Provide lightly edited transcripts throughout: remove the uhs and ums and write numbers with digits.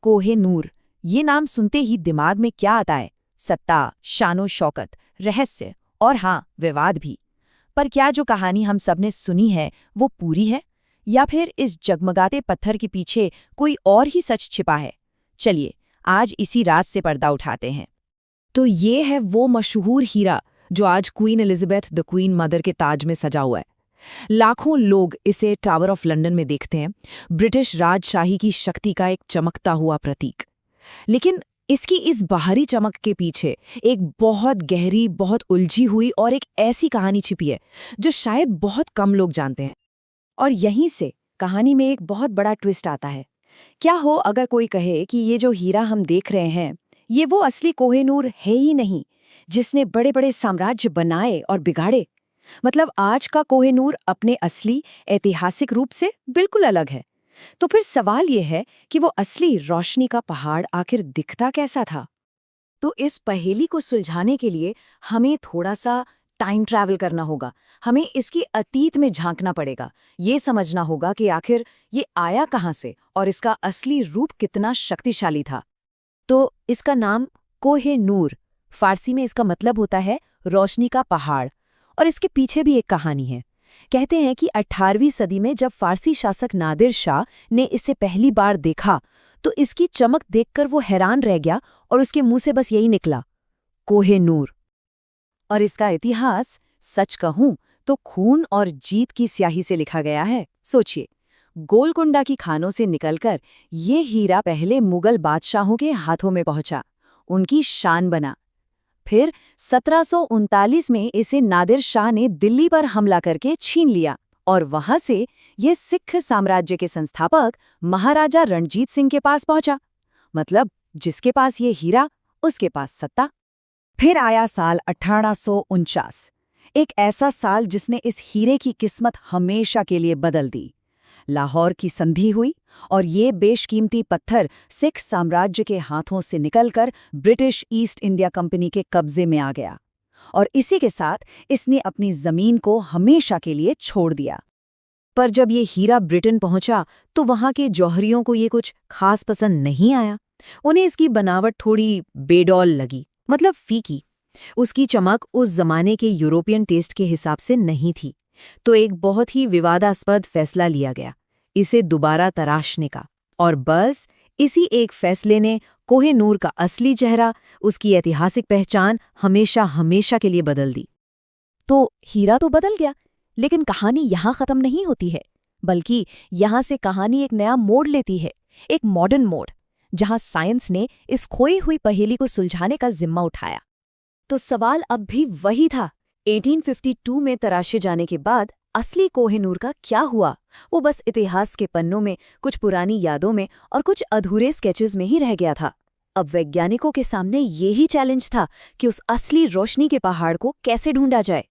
कोहे-नूर, ये नाम सुनते ही दिमाग में क्या आता है? सत्ता, शानो-शौकत, रहस्य और हाँ, विवाद भी। पर क्या जो कहानी हम सबने सुनी है, वो पूरी है? या फिर इस जगमगाते पत्थर के पीछे कोई और ही सच छिपा है? चलिए, आज इसी राज से पर्दा उठाते हैं। तो ये है वो मशहूर हीरा जो आज queen Elizabeth the queen mother के ताज में सजा हुआ है। लाखों लोग इसे टावर ऑफ लंदन में देखते हैं, ब्रिटिश राजशाही की शक्ति का एक चमकता हुआ प्रतीक। लेकिन इसकी इस बाहरी चमक के पीछे एक बहुत गहरी, बहुत उलझी हुई और एक ऐसी कहानी छिपी है जो शायद बहुत कम लोग जानते हैं। और यहीं से कहानी में एक बहुत बड़ा ट्विस्ट आता है। क्या हो अगर कोई कहे कि ये जो हीरा हम देख रहे हैं, ये वो असली कोहिनूर है ही नहीं, जिसने बड़े बड़े साम्राज्य बनाए और बिगाड़े। मतलब आज का कोहिनूर अपने असली ऐतिहासिक रूप से बिल्कुल अलग है। तो फिर सवाल ये है कि वो असली रोशनी का पहाड़ आखिर दिखता कैसा था? तो इस पहेली को सुलझाने के लिए हमें थोड़ा सा टाइम ट्रैवल करना होगा। हमें इसकी अतीत में झांकना पड़ेगा, ये समझना होगा कि आखिर ये आया कहाँ से और इसका असली रूप कितना शक्तिशाली था। तो इसका नाम कोहे-नूर, फारसी में इसका मतलब होता है रोशनी का पहाड़। और इसके पीछे भी एक कहानी है। कहते हैं कि 18वीं सदी में जब फारसी शासक नादिर शाह ने इसे पहली बार देखा तो इसकी चमक देखकर वो हैरान रह गया और उसके मुंह से बस यही निकला, कोहे-नूर। और इसका इतिहास सच कहूं तो खून और जीत की स्याही से लिखा गया है। सोचिए, गोलकुंडा की खानों से निकलकर ये हीरा पहले मुगल बादशाहों के हाथों में पहुंचा, उनकी शान बना। फिर 1739 में इसे नादिर शाह ने दिल्ली पर हमला करके छीन लिया और वहां से ये सिख साम्राज्य के संस्थापक महाराजा रणजीत सिंह के पास पहुंचा। मतलब जिसके पास ये हीरा, उसके पास सत्ता। फिर आया साल 1849, एक ऐसा साल जिसने इस हीरे की किस्मत हमेशा के लिए बदल दी। लाहौर की संधि हुई और ये बेशकीमती पत्थर सिख साम्राज्य के हाथों से निकलकर ब्रिटिश ईस्ट इंडिया कंपनी के कब्जे में आ गया और इसी के साथ इसने अपनी जमीन को हमेशा के लिए छोड़ दिया। पर जब ये हीरा ब्रिटेन पहुंचा तो वहां के जौहरियों को ये कुछ खास पसंद नहीं आया। उन्हें इसकी बनावट थोड़ी बेडौल लगी, मतलब फीकी। उसकी चमक उस जमाने के यूरोपियन टेस्ट के हिसाब से नहीं थी। तो एक बहुत ही विवादास्पद फैसला लिया गया, इसे दोबारा तराशने का। और बस इसी एक फैसले ने कोहे-नूर का असली चेहरा, उसकी ऐतिहासिक पहचान हमेशा हमेशा के लिए बदल दी। तो हीरा तो बदल गया, लेकिन कहानी यहाँ खत्म नहीं होती है, बल्कि यहाँ से कहानी एक नया मोड़ लेती है, एक मॉडर्न मोड़, जहाँ साइंस ने इस खोई हुई पहेली को सुलझाने का जिम्मा उठाया। तो सवाल अब भी वही था, 1852 में तराशे जाने के बाद असली कोहे-नूर का क्या हुआ? वो बस इतिहास के पन्नों में, कुछ पुरानी यादों में और कुछ अधूरे स्केचेस में ही रह गया था। अब वैज्ञानिकों के सामने यही चैलेंज था कि उस असली रोशनी के पहाड़ को कैसे ढूंढा जाए।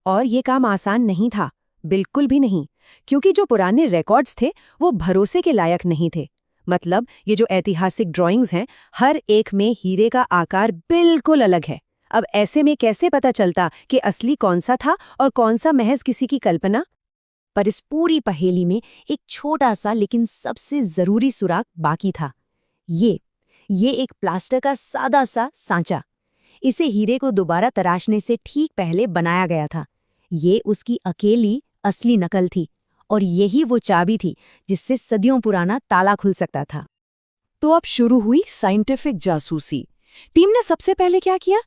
और ये काम आसान नहीं था, बिल्कुल भी नहीं, क्योंकि जो पुराने रिकॉर्ड्स थे वो भरोसे के लायक नहीं थे। मतलब ये जो ऐतिहासिक ड्राइंग्स हैं, हर एक में हीरे का आकार बिल्कुल अलग है। अब ऐसे में कैसे पता चलता कि असली कौन सा था और कौन सा महज किसी की कल्पना? पर इस पूरी पहेली में एक छोटा सा लेकिन सबसे जरूरी सुराग बाकी था। ये एक प्लास्टर का सादा सा सांचा। इसे हीरे को दोबारा तराशने से ठीक पहले बनाया गया था। ये उसकी अकेली असली नकल थी और यही वो चाबी थी जिससे सदियों पुराना ताला खुल सकता था। तो अब शुरू हुई साइंटिफिक जासूसी। टीम ने सबसे पहले क्या किया?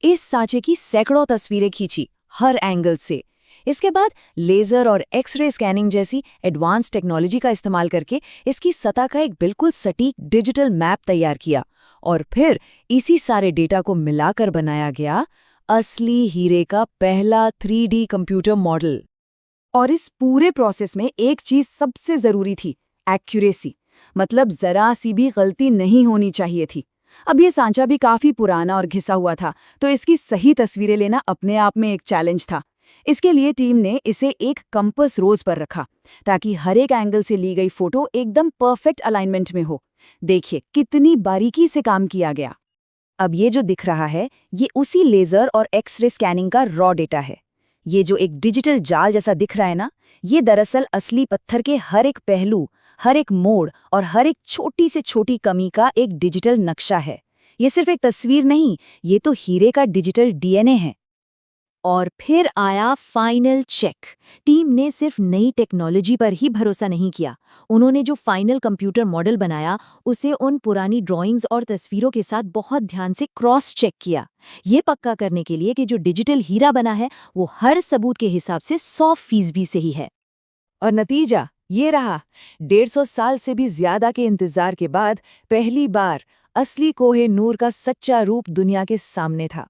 इस सांचे की सैकड़ों तस्वीरें खींची, हर एंगल से। इसके बाद लेजर और एक्सरे स्कैनिंग जैसी एडवांस टेक्नोलॉजी का इस्तेमाल करके इसकी सतह का एक बिल्कुल सटीक डिजिटल मैप तैयार किया और फिर इसी सारे डेटा को मिलाकर बनाया गया असली हीरे का पहला 3D कंप्यूटर मॉडल। और इस पूरे प्रोसेस में एक चीज सबसे जरूरी थी, एक्यूरेसी। मतलब जरा सी भी गलती नहीं होनी चाहिए थी। अब ये सांचा भी काफी पुराना और घिसा हुआ था, तो इसकी सही तस्वीरें लेना अपने आप में एक चैलेंज था। इसके लिए टीम ने इसे एक कंपास रोज पर रखा ताकि हर एक एंगल से ली गई फोटो एकदम परफेक्ट अलाइनमेंट में हो। देखिए कितनी बारीकी से काम किया गया। अब ये जो दिख रहा है, ये उसी लेजर और एक्सरे स्कैनिंग का रॉ डेटा है। ये जो एक डिजिटल जाल जैसा दिख रहा है ना, ये दरअसल असली पत्थर के हर एक पहलू, हर एक मोड़ और हर एक छोटी से छोटी कमी का एक डिजिटल नक्शा है। ये सिर्फ एक तस्वीर नहीं, ये तो हीरे का डिजिटल डीएनए है। और फिर आया फाइनल चेक। टीम ने सिर्फ नई टेक्नोलॉजी पर ही भरोसा नहीं किया। उन्होंने जो फाइनल कंप्यूटर मॉडल बनाया, उसे उन पुरानी ड्राइंग्स और तस्वीरों के साथ बहुत ध्यान से क्रॉस चेक किया। ये पक्का करने के लिए कि जो डिजिटल हीरा बना है, वो हर सबूत के हिसाब से 100% सही है। और नतीजा ये रहा। 150 साल से भी ज्यादा के इंतजार के बाद पहली बार असली कोह-ए-नूर का सच्चा रूप दुनिया के सामने था।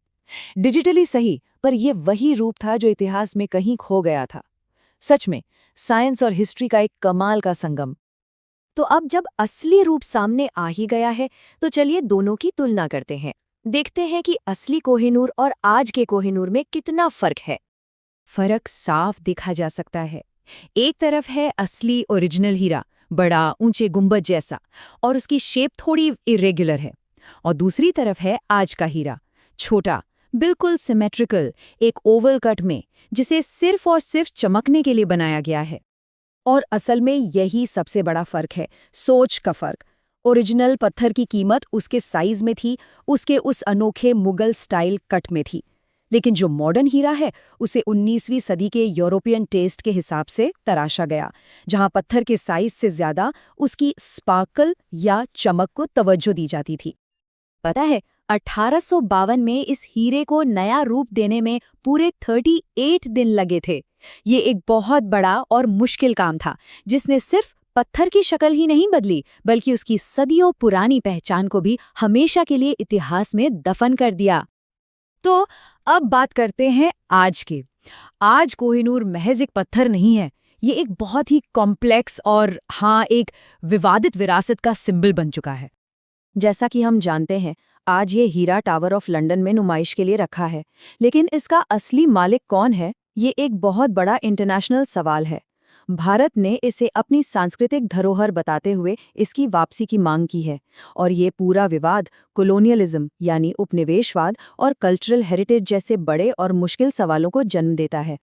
डिजिटली सही, पर यह वही रूप था जो इतिहास में कहीं खो गया था। सच में साइंस और हिस्ट्री का एक कमाल का संगम। तो अब जब असली रूप सामने आ ही गया है, तो चलिए दोनों की तुलना करते हैं। देखते हैं कि असली कोह-ए-नूर और आज के कोह-ए-नूर में कितना फर्क है। फर्क साफ देखा जा सकता है। एक तरफ है असली ओरिजिनल हीरा, बड़ा ऊंचे गुंबद जैसा, और उसकी शेप थोड़ी इरेगुलर है। और दूसरी तरफ है आज का हीरा, छोटा, बिल्कुल सिमेट्रिकल, एक ओवल कट में, जिसे सिर्फ और सिर्फ चमकने के लिए बनाया गया है। और असल में यही सबसे बड़ा फर्क है, सोच का फर्क। ओरिजिनल पत्थर की कीमत उसके साइज में थी, उसके उस अनोखे मुगल स्टाइल कट में थी। लेकिन जो मॉडर्न हीरा है, उसे 19वीं सदी के यूरोपियन टेस्ट के हिसाब से तराशा गया, जहां पत्थर के साइज से ज्यादा उसकी स्पार्कल या चमक को तवज्जो दी जाती थी। पता है, 1852 में इस हीरे को नया रूप देने में पूरे 38 दिन लगे थे। ये एक बहुत बड़ा और मुश्किल काम था, जिसने सिर्फ पत्थर की शक्ल ही नहीं बदली, बल्कि उसकी सदियों पुरानी पहचान को भी हमेशा के लिए इतिहास में दफन कर दिया। तो अब बात करते हैं आज की। आज कोह-ए-नूर महज एक पत्थर नहीं है, ये एक बहुत ही कॉम्प्लेक्स और एक विवादित विरासत का सिंबल बन चुका है। जैसा कि हम जानते हैं, आज ये हीरा टावर ऑफ लंदन में नुमाइश के लिए रखा है, लेकिन इसका असली मालिक कौन है, ये एक बहुत बड़ा इंटरनेशनल सवाल है। भारत ने इसे अपनी सांस्कृतिक धरोहर बताते हुए इसकी वापसी की मांग की है, और ये पूरा विवाद कोलोनियलिज्म यानी उपनिवेशवाद और कल्चरल हेरिटेज जैसे बड़े और मुश्किल सवालों को जन्म देता है।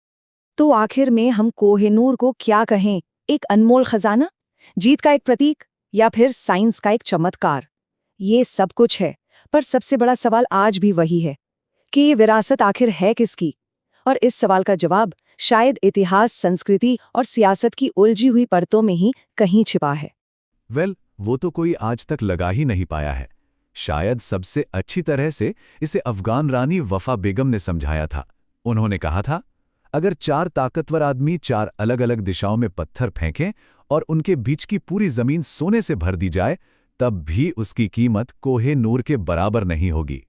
तो आखिर में हम कोह-ए-नूर को क्या कहें? एक अनमोल खजाना, जीत का एक प्रतीक, या फिर साइंस का एक चमत्कार? ये सब कुछ है, पर सबसे बड़ा सवाल आज भी वही है कि ये विरासत आखिर है किसकी? और इस सवाल का जवाब शायद इतिहास, संस्कृति और सियासत की उलझी हुई परतों में ही कहीं छिपा है। वो तो कोई आज तक लगा ही नहीं पाया है। शायद सबसे अच्छी तरह से इसे अफगान रानी वफा बेगम ने समझाया था। उन्होंने कहा था, अगर 4 ताकतवर आदमी 4 अलग-अलग दिशाओं में पत्थर फेंकें और उनके बीच की पूरी जमीन सोने से भर दी जाए, तब भी उसकी कीमत कोह-ए-नूर के बराबर नहीं होगी।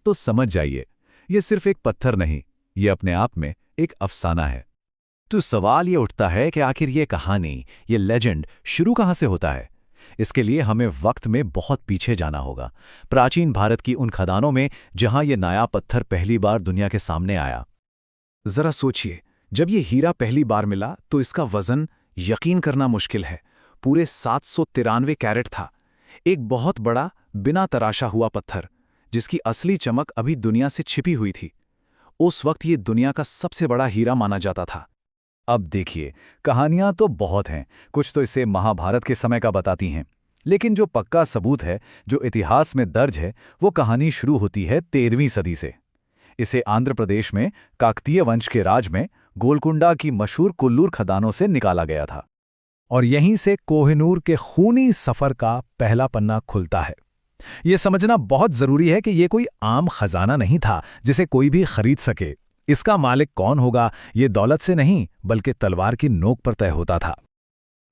तो समझ जाइए, ये सिर्फ एक पत्थर नहीं, ये अपने आप में एक अफसाना है। तो सवाल ये उठता है कि आखिर ये कहानी, ये लेजेंड शुरू कहाँ से होता है? इसके लिए हमें वक्त में बहुत पीछे जाना होगा, प्राचीन भारत की उन खदानों में जहां ये नया पत्थर पहली बार दुनिया के सामने आया। जरा सोचिए, जब ये हीरा पहली बार मिला तो इसका वजन यकीन करना मुश्किल है, पूरे 793 कैरेट था। एक बहुत बड़ा, बिना तराशा हुआ पत्थर, जिसकी असली चमक अभी दुनिया से छिपी हुई थी। उस वक्त ये दुनिया का सबसे बड़ा हीरा माना जाता था। अब देखिए, कहानियां तो बहुत हैं, कुछ तो इसे महाभारत के समय का बताती हैं, लेकिन जो पक्का सबूत है, जो इतिहास में दर्ज है, वो कहानी शुरू होती है 13वीं सदी से। इसे आंध्र प्रदेश में काकतीय वंश के राज में गोलकुंडा की मशहूर कुल्लूर खदानों से निकाला गया था। और यहीं से कोह-ए-नूर के खूनी सफर का पहला पन्ना खुलता है। ये समझना बहुत जरूरी है कि ये कोई आम खजाना नहीं था जिसे कोई भी खरीद सके। इसका मालिक कौन होगा, ये दौलत से नहीं, बल्कि तलवार की नोक पर तय होता था।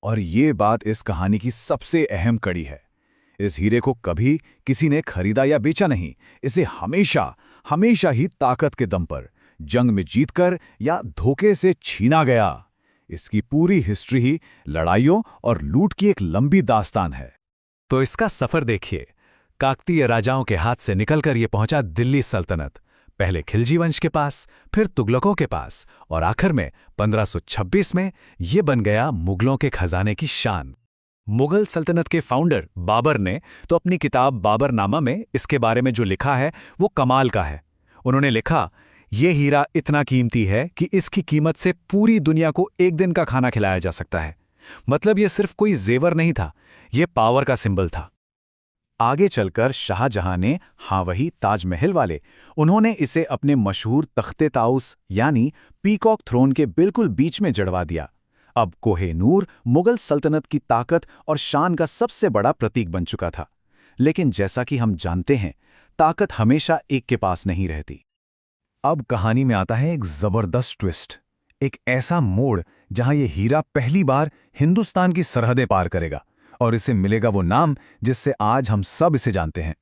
और ये बात इस कहानी की सबसे अहम कड़ी है। इस हीरे को कभी किसी ने खरीदा या बेचा नहीं। इसे हमेशा ही ताकत के दम पर, जंग में जीतकर या धोखे से छीना गया। इसकी पूरी हिस्ट्री ही लड़ाइयों और लूट की एक लंबी दास्तान है। तो इसका सफर देखिए, काकतीय राजाओं के हाथ से निकलकर ये पहुंचा दिल्ली सल्तनत, पहले खिलजी वंश के पास, फिर तुगलकों के पास, और आखिर में 1526 में ये बन गया मुगलों के खजाने की शान। मुगल सल्तनत के फाउंडर बाबर ने तो अपनी किताब बाबरनामा में इसके बारे में जो लिखा है वो कमाल का है। उन्होंने लिखा, ये हीरा इतना कीमती है कि इसकी कीमत से पूरी दुनिया को एक दिन का खाना खिलाया जा सकता है। मतलब ये सिर्फ कोई जेवर नहीं था, ये पावर का सिंबल था। आगे चलकर शाहजहां ने, हाँ वही ताजमहल वाले, उन्होंने इसे अपने मशहूर तख्ते ताउस यानी पीकॉक थ्रोन के बिल्कुल बीच में जड़वा दिया। अब कोह-ए-नूर मुगल सल्तनत की ताकत और शान का सबसे बड़ा प्रतीक बन चुका था। लेकिन जैसा कि हम जानते हैं, ताकत हमेशा एक के पास नहीं रहती। अब कहानी में आता है एक जबरदस्त ट्विस्ट, एक ऐसा मोड़ जहां ये हीरा पहली बार हिंदुस्तान की सरहदें पार करेगा और इसे मिलेगा वो नाम जिससे आज हम सब इसे जानते हैं।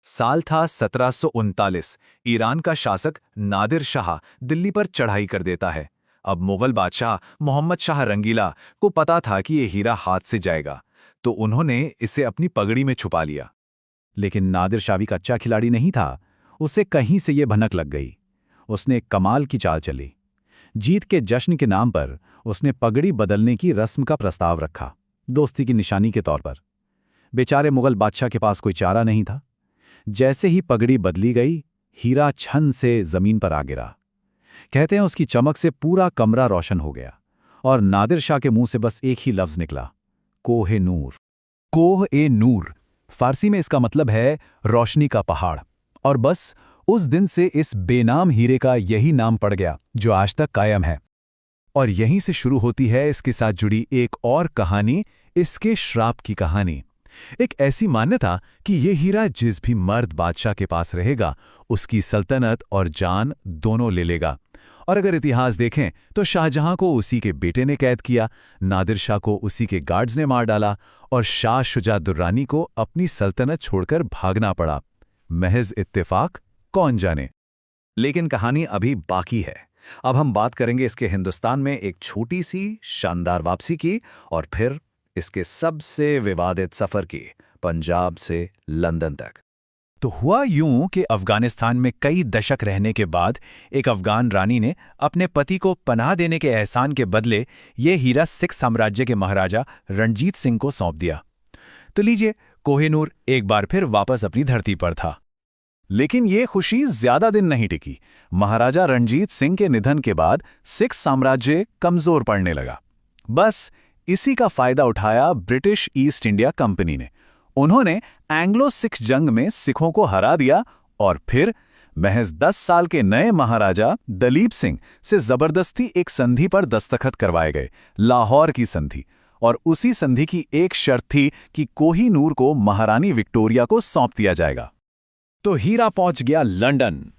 साल था 1739। ईरान का शासक नादिर शाह दिल्ली पर चढ़ाई कर देता है। अब मुगल बादशाह मोहम्मद शाह रंगीला को पता था कि ये हीरा हाथ से जाएगा, तो उन्होंने इसे अपनी पगड़ी में छुपा लिया। लेकिन नादिर शाह भी कच्चा खिलाड़ी नहीं था, उसे कहीं से ये भनक लग गई। उसने एक कमाल की चाल चली। जीत के जश्न के नाम पर उसने पगड़ी बदलने की रस्म का प्रस्ताव रखा, दोस्ती की निशानी के तौर पर। बेचारे मुगल बादशाह के पास कोई चारा नहीं था। जैसे ही पगड़ी बदली गई, हीरा छन से जमीन पर आ गिरा। कहते हैं उसकी चमक से पूरा कमरा रोशन हो गया और नादिर शाह के मुंह से बस एक ही लफ्ज निकला, कोह-ए-नूर। कोह-ए-नूर फारसी में इसका मतलब है रोशनी का पहाड़। और बस उस दिन से इस बेनाम हीरे का यही नाम पड़ गया जो आज तक कायम है। और यहीं से शुरू होती है इसके साथ जुड़ी एक और कहानी, इसके श्राप की कहानी। एक ऐसी मान्यता कि ये हीरा जिस भी मर्द बादशाह के पास रहेगा, उसकी सल्तनत और जान दोनों ले लेगा। और अगर इतिहास देखें तो शाहजहां को उसी के बेटे ने कैद किया, नादिर शाह को उसी के गार्ड्स ने मार डाला और शाह शुजा दुर्रानी को अपनी सल्तनत छोड़कर भागना पड़ा। महज इत्तेफाक? कौन जाने। लेकिन कहानी अभी बाकी है। अब हम बात करेंगे इसके हिंदुस्तान में एक छोटी सी शानदार वापसी की, और फिर इसके सबसे विवादित सफर की, पंजाब से लंदन तक। तो हुआ यूं कि अफगानिस्तान में कई दशक रहने के बाद एक अफगान रानी ने अपने पति को पनाह देने के एहसान के बदले ये हीरा सिख साम्राज्य के महाराजा रणजीत सिंह को सौंप दिया। तो लीजिए, कोह-ए-नूर एक बार फिर वापस अपनी धरती पर था। लेकिन ये खुशी ज्यादा दिन नहीं टिकी। महाराजा रणजीत सिंह के निधन के बाद सिख साम्राज्य कमजोर पड़ने लगा। बस इसी का फायदा उठाया ब्रिटिश ईस्ट इंडिया कंपनी ने। उन्होंने एंग्लो सिख जंग में सिखों को हरा दिया और फिर महज 10 साल के नए महाराजा दलीप सिंह से जबरदस्ती एक संधि पर दस्तखत करवाए गए, लाहौर की संधि। और उसी संधि की एक शर्त थी कि कोह-ए-नूर को महारानी विक्टोरिया को सौंप दिया जाएगा। तो हीरा पहुंच गया लंदन।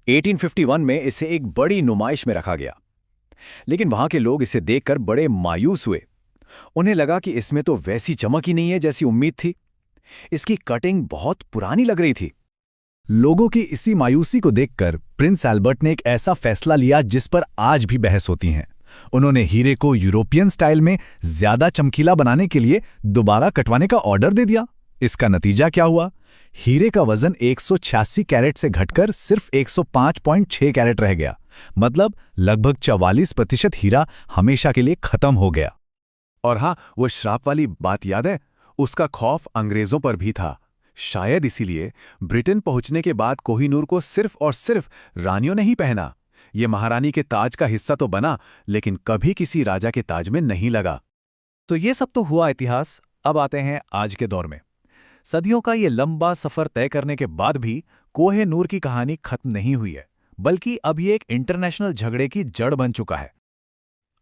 1851 में इसे एक बड़ी नुमाइश में रखा गया। लेकिन वहां के लोग इसे देखकर बड़े मायूस हुए। उन्हें लगा कि इसमें तो वैसी चमक ही नहीं है जैसी उम्मीद थी। इसकी कटिंग बहुत पुरानी लग रही थी। लोगों की इसी मायूसी को देखकर प्रिंस एल्बर्ट ने एक ऐसा फैसला लिया जिस पर आज भी बहस होती है। उन्होंने हीरे को यूरोपियन स्टाइल में ज्यादा चमकीला बनाने के लिए दोबारा कटवाने का ऑर्डर दे दिया। इसका नतीजा क्या हुआ? हीरे का वजन 186 कैरेट से घटकर सिर्फ 105.6 कैरेट रह गया। मतलब लगभग 44% हीरा हमेशा के लिए खत्म हो गया। और हाँ, वो श्राप वाली बात याद है? उसका खौफ अंग्रेजों पर भी था। शायद इसीलिए ब्रिटेन पहुंचने के बाद कोह-ए-नूर को सिर्फ और सिर्फ रानियों ने ही पहना। ये महारानी के ताज का हिस्सा तो बना, लेकिन कभी किसी राजा के ताज में नहीं लगा। तो ये सब तो हुआ इतिहास। अब आते हैं आज के दौर में। सदियों का ये लंबा सफर तय करने के बाद भी कोह-ए-नूर की कहानी खत्म नहीं हुई है, बल्कि अब ये एक इंटरनेशनल झगड़े की जड़ बन चुका है।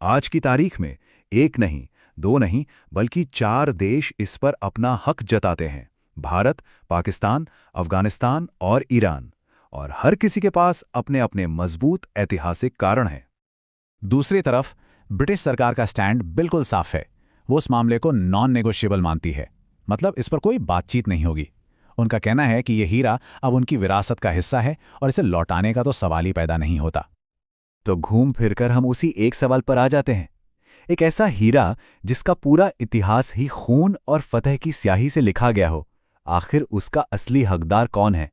आज की तारीख में एक नहीं, दो नहीं, बल्कि 4 देश इस पर अपना हक जताते हैं। भारत, पाकिस्तान, अफगानिस्तान और ईरान। और हर किसी के पास अपने अपने मजबूत ऐतिहासिक कारण हैं। दूसरी तरफ ब्रिटिश सरकार का स्टैंड बिल्कुल साफ है। वो इस मामले को नॉन नेगोशिएबल मानती है। मतलब इस पर कोई बातचीत नहीं होगी। उनका कहना है कि यह हीरा अब उनकी विरासत का हिस्सा है और इसे लौटाने का तो सवाल ही पैदा नहीं होता। तो घूम फिरकर हम उसी एक सवाल पर आ जाते हैं। एक ऐसा हीरा जिसका पूरा इतिहास ही खून और फतह की स्याही से लिखा गया हो, आखिर उसका असली हकदार कौन है?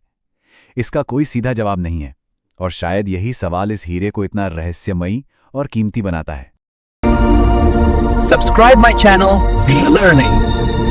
इसका कोई सीधा जवाब नहीं है, और शायद यही सवाल इस हीरे को इतना रहस्यमयी और कीमती बनाता है। Subscribe my channel, The Learning.